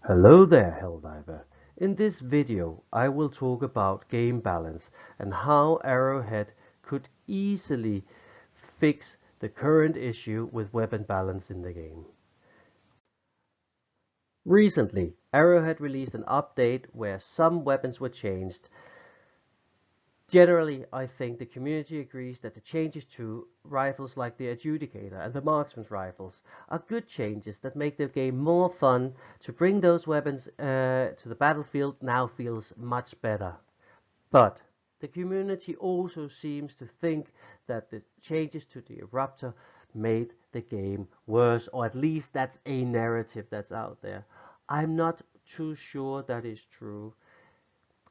Hello there, Helldiver. In this video, I will talk about game balance and how Arrowhead could easily fix the current issue with weapon balance in the game. Recently, Arrowhead released an update where some weapons were changed. Generally, I think the community agrees that the changes to rifles like the Adjudicator and the Marksman's rifles are good changes that make the game more fun. To bring those weapons to the battlefield now feels much better. But the community also seems to think that the changes to the Eruptor made the game worse, or at least that's a narrative that's out there. I'm not too sure that is true.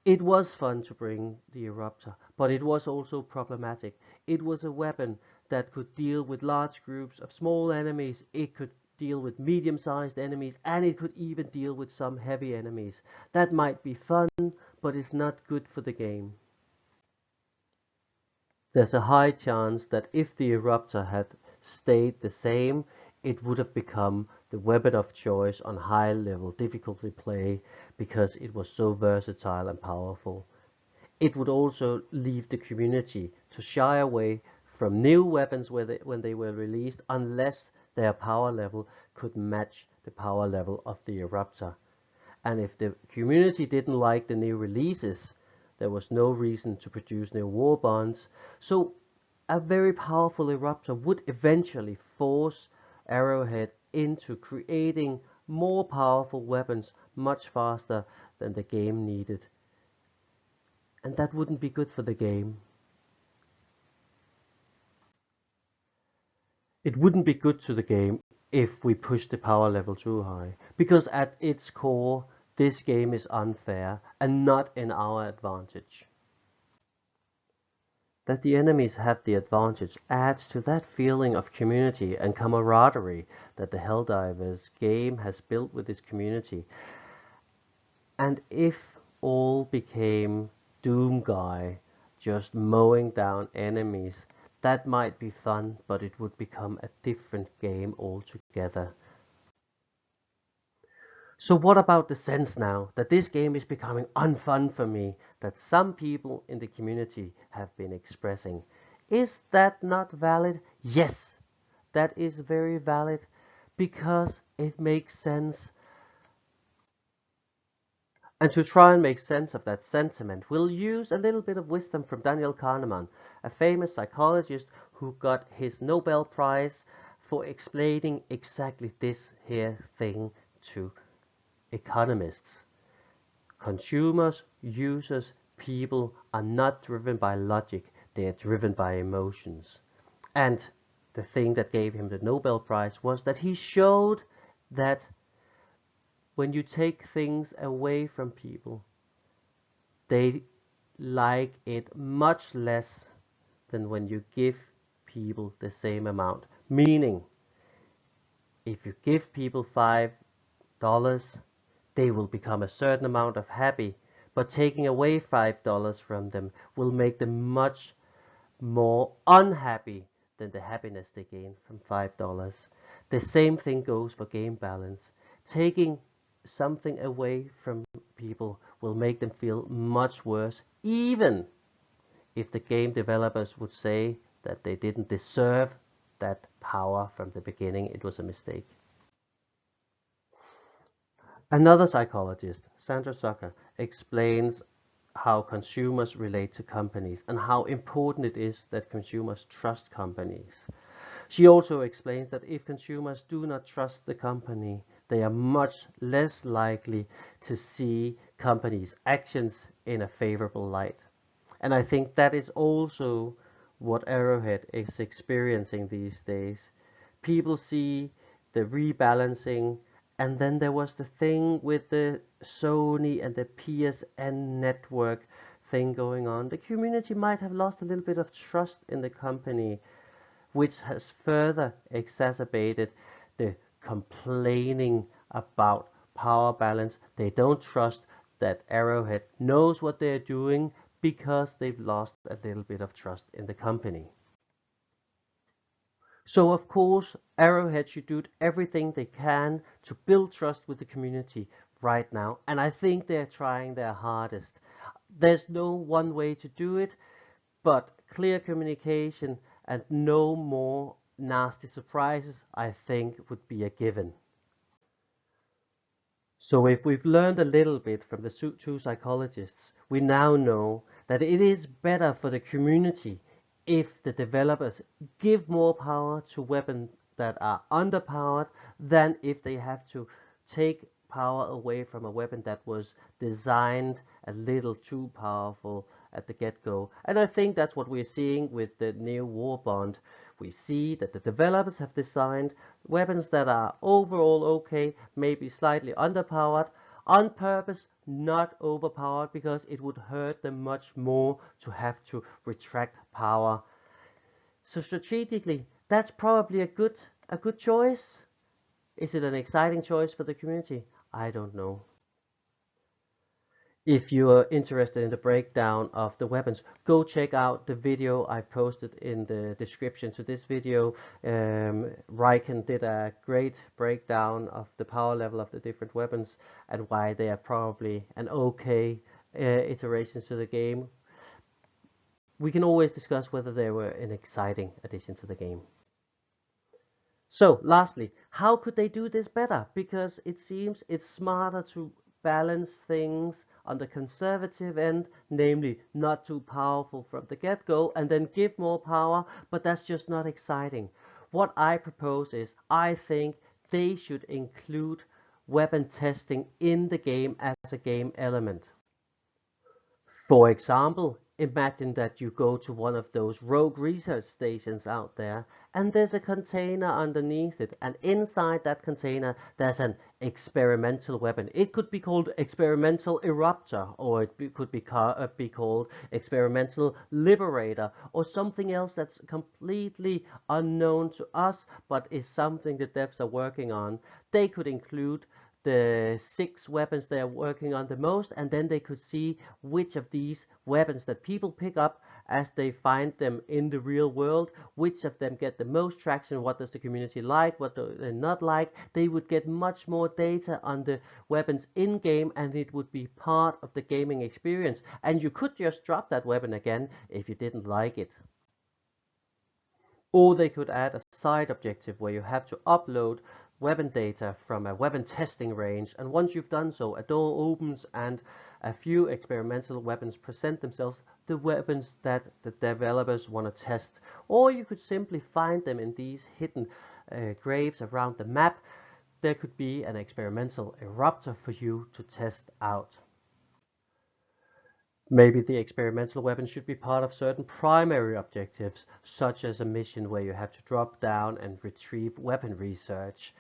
It was fun to bring the Eruptor, but it was also problematic. It was a weapon that could deal with large groups of small enemies, it could deal with medium-sized enemies, and it could even deal with some heavy enemies. That might be fun, but it's not good for the game. There's a high chance that if the Eruptor had stayed the same, it would have become the weapon of choice on high level difficulty play because it was so versatile and powerful. It would also leave the community to shy away from new weapons when they were released unless their power level could match the power level of the Eruptor. And if the community didn't like the new releases, there was no reason to produce new war bonds. So a very powerful Eruptor would eventually force Arrowhead into creating more powerful weapons much faster than the game needed. And that wouldn't be good for the game. It wouldn't be good to the game if we push the power level too high, because at its core, this game is unfair and not in our advantage. That the enemies have the advantage adds to that feeling of community and camaraderie that the Helldivers game has built with its community. And if all became Doom Guy just mowing down enemies, that might be fun, but it would become a different game altogether. So what about the sense now that this game is becoming unfun for me that some people in the community have been expressing? Is that not valid? Yes, that is very valid because it makes sense. And to try and make sense of that sentiment, we'll use a little bit of wisdom from Daniel Kahneman, a famous psychologist who got his Nobel Prize for explaining exactly this here thing to economists. Consumers, users, people are not driven by logic, they are driven by emotions. And the thing that gave him the Nobel Prize was that he showed that when you take things away from people, they like it much less than when you give people the same amount. Meaning, if you give people $5, they will become a certain amount of happy, but taking away $5 from them will make them much more unhappy than the happiness they gain from $5. The same thing goes for game balance. Taking something away from people will make them feel much worse, even if the game developers would say that they didn't deserve that power from the beginning, it was a mistake. Another psychologist, Sandra Zucker, explains how consumers relate to companies and how important it is that consumers trust companies. She also explains that if consumers do not trust the company, they are much less likely to see companies' actions in a favorable light. And I think that is also what Arrowhead is experiencing these days. People see the rebalancing, and then there was the thing with the Sony and the PSN network thing going on. The community might have lost a little bit of trust in the company, which has further exacerbated the complaining about power balance. They don't trust that Arrowhead knows what they're doing because they've lost a little bit of trust in the company. So of course, Arrowhead should do everything they can to build trust with the community right now, and I think they're trying their hardest. There's no one way to do it, but clear communication and no more nasty surprises, I think, would be a given. So if we've learned a little bit from the two psychologists, we now know that it is better for the community if the developers give more power to weapons that are underpowered than if they have to take power away from a weapon that was designed a little too powerful at the get-go. And I think that's what we're seeing with the new war bond. We see that the developers have designed weapons that are overall okay, maybe slightly underpowered, on purpose, not overpowered, because it would hurt them much more to have to retract power. So strategically, that's probably a good choice. Is it an exciting choice for the community? I don't know. If you are interested in the breakdown of the weapons, go check out the video I posted in the description to this video. Ryken did a great breakdown of the power level of the different weapons and why they are probably an okay iterations to the game. We can always discuss whether they were an exciting addition to the game. So lastly, how could they do this better? Because it seems it's smarter to balance things on the conservative end, namely not too powerful from the get-go, and then give more power, but that's just not exciting. What I propose is, I think they should include weapon testing in the game as a game element. For example, imagine that you go to one of those rogue research stations out there, and there's a container underneath it, and inside that container there's an experimental weapon. It could be called experimental eruptor, or it could be called experimental liberator, or something else that's completely unknown to us, but is something the devs are working on. They could include the 6 weapons they are working on the most, and then they could see which of these weapons that people pick up as they find them in the real world, which of them get the most traction, what does the community like, what do they not like. They would get much more data on the weapons in game, and it would be part of the gaming experience, and you could just drop that weapon again if you didn't like it. Or they could add a side objective where you have to upload weapon data from a weapon testing range, and once you've done so, a door opens and a few experimental weapons present themselves, the weapons that the developers want to test. Or you could simply find them in these hidden graves around the map. There could be an experimental eruptor for you to test out. Maybe the experimental weapon should be part of certain primary objectives, such as a mission where you have to drop down and retrieve weapon research.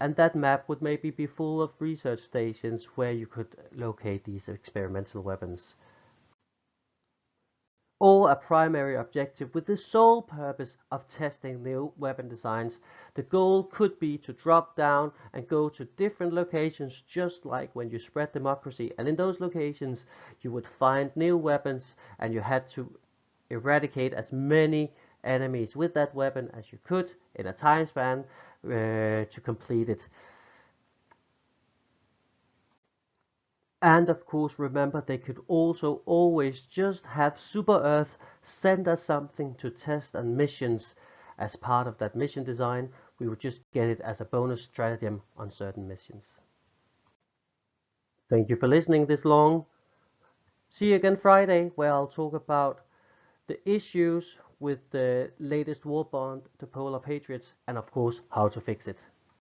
And that map would maybe be full of research stations where you could locate these experimental weapons. Or a primary objective with the sole purpose of testing new weapon designs. The goal could be to drop down and go to different locations, just like when you spread democracy, and in those locations you would find new weapons and you had to eradicate as many enemies with that weapon as you could in a time span to complete it. And of course, remember, they could also always just have Super Earth send us something to test on missions. As part of that mission design, we would just get it as a bonus stratagem on certain missions. Thank you for listening this long. See you again Friday, where I'll talk about the issues with the latest war bond, the Polar Patriots, and of course, how to fix it.